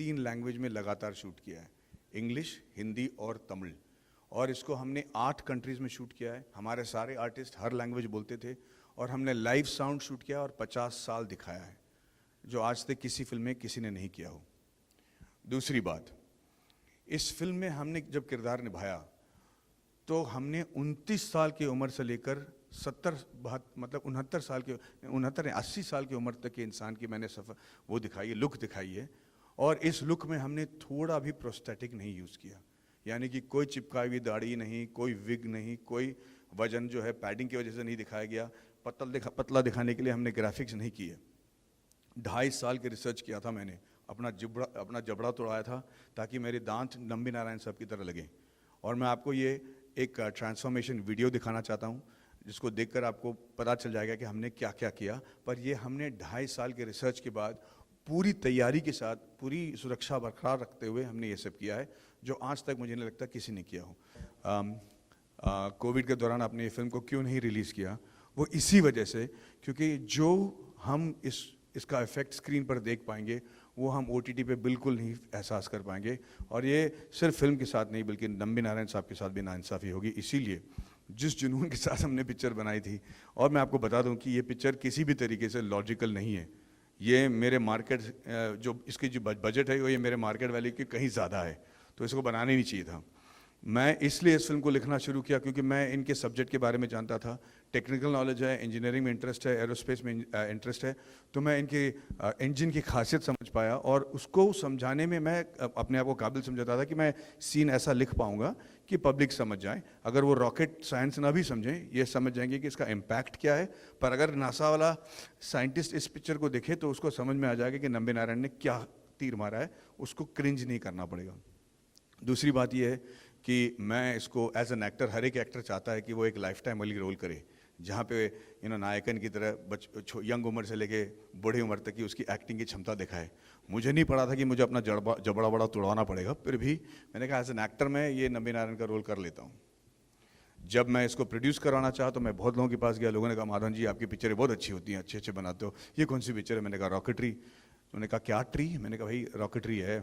3 language में लगातार shoot किया है, इंग्लिश, हिंदी और तमिल। और इसको हमने 8 कंट्रीज़ में शूट किया है। हमारे सारे आर्टिस्ट हर लैंग्वेज बोलते थे और हमने लाइव साउंड शूट किया और 50 साल दिखाया है, जो आज तक किसी फिल्म में किसी ने नहीं किया हो। दूसरी बात, इस फिल्म में हमने जब किरदार निभाया तो हमने 29 साल की उम्र से लेकर 69 साल के 80 साल की उम्र तक के इंसान की मैंने वो दिखाई है, लुक दिखाई है। और इस लुक में हमने थोड़ा भी प्रोस्थेटिक नहीं यूज़ किया, यानी कि कोई चिपकाई हुई दाढ़ी नहीं, कोई विग नहीं, कोई वजन जो है पैडिंग की वजह से नहीं दिखाया गया, पतला दिखाने के लिए हमने ग्राफिक्स नहीं किए। 2.5 साल की रिसर्च किया था मैंने, अपना जबड़ा तोड़ाया था ताकि मेरे दांत नंबी नारायण साहब की तरह लगें। और मैं आपको ये एक ट्रांसफॉर्मेशन वीडियो दिखाना चाहता हूँ, जिसको देखकर आपको पता चल जाएगा कि हमने क्या क्या किया। पर ये हमने 2.5 साल के रिसर्च के बाद पूरी तैयारी के साथ, पूरी सुरक्षा बरकरार रखते हुए हमने ये सब किया है, जो आज तक मुझे नहीं लगता किसी ने किया हो। कोविड के दौरान आपने ये फिल्म को क्यों नहीं रिलीज़ किया, वो इसी वजह से, क्योंकि जो हम इसका इफेक्ट स्क्रीन पर देख पाएंगे वो हम OTT पे बिल्कुल नहीं एहसास कर पाएंगे। और ये सिर्फ फिल्म के साथ नहीं बल्कि नंबी नारायण साहब के साथ भी नाइंसाफ़ी होगी। इसीलिए जिस जुनून के साथ हमने पिक्चर बनाई थी, और मैं आपको बता दूं कि ये पिक्चर किसी भी तरीके से लॉजिकल नहीं है। ये मेरे मार्केट जो इसकी जो बजट है वो ये मेरे मार्केट वैल्यू की कहीं ज़्यादा है, तो इसको बनाना ही नहीं चाहिए था। मैं इसलिए इस फिल्म को लिखना शुरू किया क्योंकि मैं इनके सब्जेक्ट के बारे में जानता था, टेक्निकल नॉलेज है, इंजीनियरिंग में इंटरेस्ट है, एरोस्पेस में इंटरेस्ट है, तो मैं इनके इंजन की खासियत समझ पाया। और उसको समझाने में मैं अपने आप को काबिल समझता था कि मैं सीन ऐसा लिख पाऊंगा कि पब्लिक समझ जाए। अगर वो रॉकेट साइंस ना भी समझें, ये समझ जाएंगे कि इसका इम्पैक्ट क्या है। पर अगर नासा वाला साइंटिस्ट इस पिक्चर को देखे तो उसको समझ में आ जाएगा कि नंबी नारायण ने क्या तीर मारा है, उसको क्रिंज नहीं करना पड़ेगा। दूसरी बात यह है कि मैं इसको एज एन एक्टर, हर एक एक्टर चाहता है कि वो एक लाइफ टाइम वाली रोल करे, जहाँ पे नायकन की तरह यंग उम्र से लेके बूढ़ी उम्र तक की उसकी एक्टिंग की क्षमता दिखाए। मुझे नहीं पड़ा था कि मुझे अपना जबड़ा बड़ा तोड़वाना पड़ेगा, फिर भी मैंने कहा एज एन एक्टर मैं ये नंबी नारायण का रोल कर लेता हूँ। जब मैं इसको प्रोड्यूस कराना चाहा तो मैं बहुत लोगों के पास गया, लोगों ने कहा माधवन जी आपकी पिक्चरें बहुत अच्छी होती हैं, अच्छे अच्छे बनाते हो, ये कौन सी पिक्चर है? मैंने कहा रॉकेटरी। उन्होंने कहा क्या ट्री? मैंने कहा भाई रॉकेटरी है।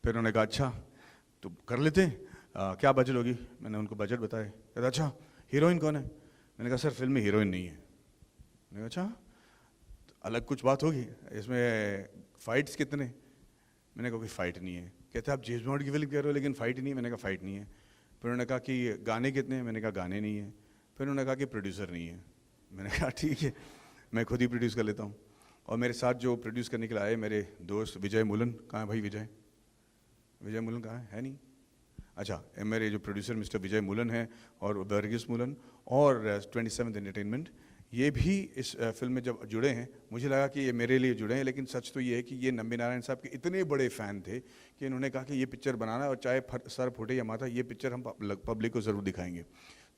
फिर उन्होंने कहा अच्छा तो कर लेते हैं, क्या बजट होगी? मैंने उनको बजट बताया। कहता अच्छा हीरोइन कौन है? मैंने कहा सर फिल्म में हीरोइन नहीं है। मैंने कहा अच्छा तो अलग कुछ बात होगी, इसमें फाइट्स कितने? मैंने कहा कोई फाइट नहीं है। कहते आप जेम्स बॉन्ड की फिल्म कह रहे हो लेकिन फाइट नहीं है। मैंने कहा फाइट नहीं है। फिर उन्होंने कहा कि गाने कितने हैं? मैंने कहा गाने नहीं है। फिर उन्होंने कहा कि प्रोड्यूसर नहीं है। मैंने कहा ठीक है मैं खुद ही प्रोड्यूस कर लेता हूँ। और मेरे साथ जो प्रोड्यूस करने के लिए आए मेरे दोस्त विजय मुलन, कहाँ है भाई विजय मुलन कहाँ है नहीं? अच्छा, मेरे जो प्रोड्यूसर मिस्टर विजय मुलन हैं और वर्गीस मुलन और 27th एंटरटेनमेंट, ये भी इस फिल्म में जब जुड़े हैं मुझे लगा कि ये मेरे लिए जुड़े हैं, लेकिन सच तो ये है कि ये नंबी नारायण साहब के इतने बड़े फ़ैन थे कि इन्होंने कहा कि ये पिक्चर बनाना और चाहे सर फूटे या माथा, ये पिक्चर हम पब्लिक को ज़रूर दिखाएंगे।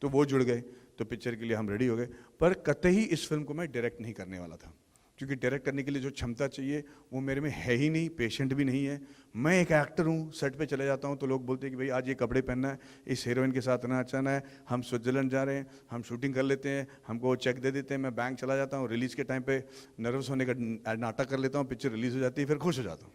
तो वो जुड़ गए, तो पिक्चर के लिए हम रेडी हो गए। पर कतई इस फिल्म को मैं डायरेक्ट नहीं करने वाला था, क्योंकि डायरेक्ट करने के लिए जो क्षमता चाहिए वो मेरे में है ही नहीं, पेशेंट भी नहीं है। मैं एक एक्टर हूँ, सेट पे चले जाता हूँ तो लोग बोलते हैं कि भाई आज ये कपड़े पहनना है, इस हीरोइन के साथ नचाना है, हम स्विट्जरलैंड जा रहे हैं, हम शूटिंग कर लेते हैं, हमको चेक दे देते हैं, मैं बैंक चला जाता हूँ, रिलीज़ के टाइम पे नर्वस होने का नाटक कर लेता हूँ, पिक्चर रिलीज़ हो जाती है, फिर खुश हो जाता हूँ।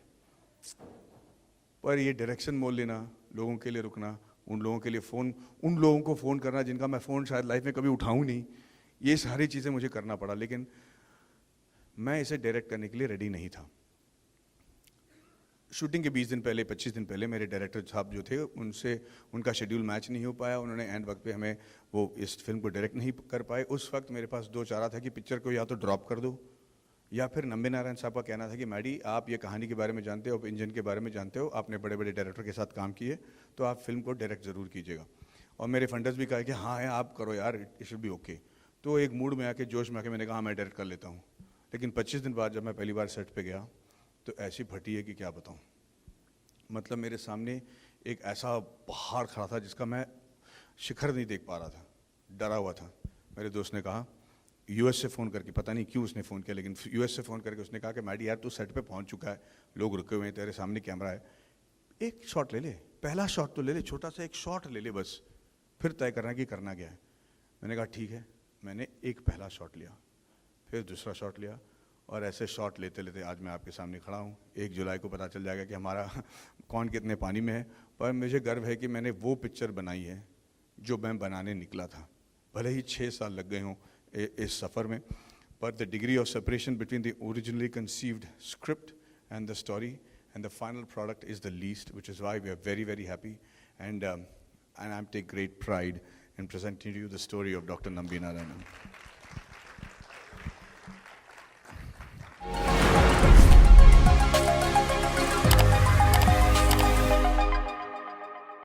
पर ये डायरेक्शन मोल लेना, लोगों के लिए रुकना, उन लोगों को फ़ोन करना जिनका मैं फ़ोन शायद लाइफ में कभी उठाऊँ नहीं, ये सारी चीज़ें मुझे करना पड़ा। लेकिन मैं इसे डायरेक्ट करने के लिए रेडी नहीं था। शूटिंग के 20 दिन पहले, 25 दिन पहले मेरे डायरेक्टर साहब जो थे उनसे उनका शेड्यूल मैच नहीं हो पाया, उन्होंने एंड वक्त पे हमें वो इस फिल्म को डायरेक्ट नहीं कर पाए। उस वक्त मेरे पास 2 चारा था कि पिक्चर को या तो ड्रॉप कर दो, या फिर नंबी नारायण साहब का कहना था कि मैडी आप ये कहानी के बारे में जानते हो, आप इंजन के बारे में जानते हो, आपने बड़े बड़े डायरेक्टर के साथ काम किए, तो आप फिल्म को डायरेक्ट ज़रूर कीजिएगा। और मेरे फंडर्स भी कहा कि हाँ है आप करो यार, इट शुड बी ओके। तो एक मूड में आके, जोश में आके मैंने कहा मैं डायरेक्ट कर लेता हूँ। लेकिन 25 दिन बाद जब मैं पहली बार सेट पे गया तो ऐसी फटी है कि क्या बताऊँ। मतलब मेरे सामने एक ऐसा पहाड़ खड़ा था जिसका मैं शिखर नहीं देख पा रहा था, डरा हुआ था। मेरे दोस्त ने कहा यूएस से फ़ोन करके, पता नहीं क्यों उसने फ़ोन किया, लेकिन यूएस से फ़ोन करके उसने कहा कि मैडी यार तू सेट पे पहुंच चुका है, लोग रुके हुए हैं, तेरे सामने कैमरा है, एक शॉट ले ले, पहला शॉट तो ले ले, छोटा सा एक शॉट ले ले बस, फिर तय करना कि करना क्या है। मैंने कहा ठीक है। मैंने एक पहला शॉट लिया, फिर दूसरा शॉट लिया, और ऐसे शॉट लेते लेते आज मैं आपके सामने खड़ा हूँ। 1 जुलाई को पता चल जाएगा कि हमारा कौन कितने पानी में है, पर मुझे गर्व है कि मैंने वो पिक्चर बनाई है जो मैं बनाने निकला था। भले ही 6 साल लग गए हों इस सफ़र में, but the degree of separation between the originally conceived script and the story and the final product is the least, which is why we are very, very happy. And I take great pride in presenting to you the story of Dr. Nambi Narayanan.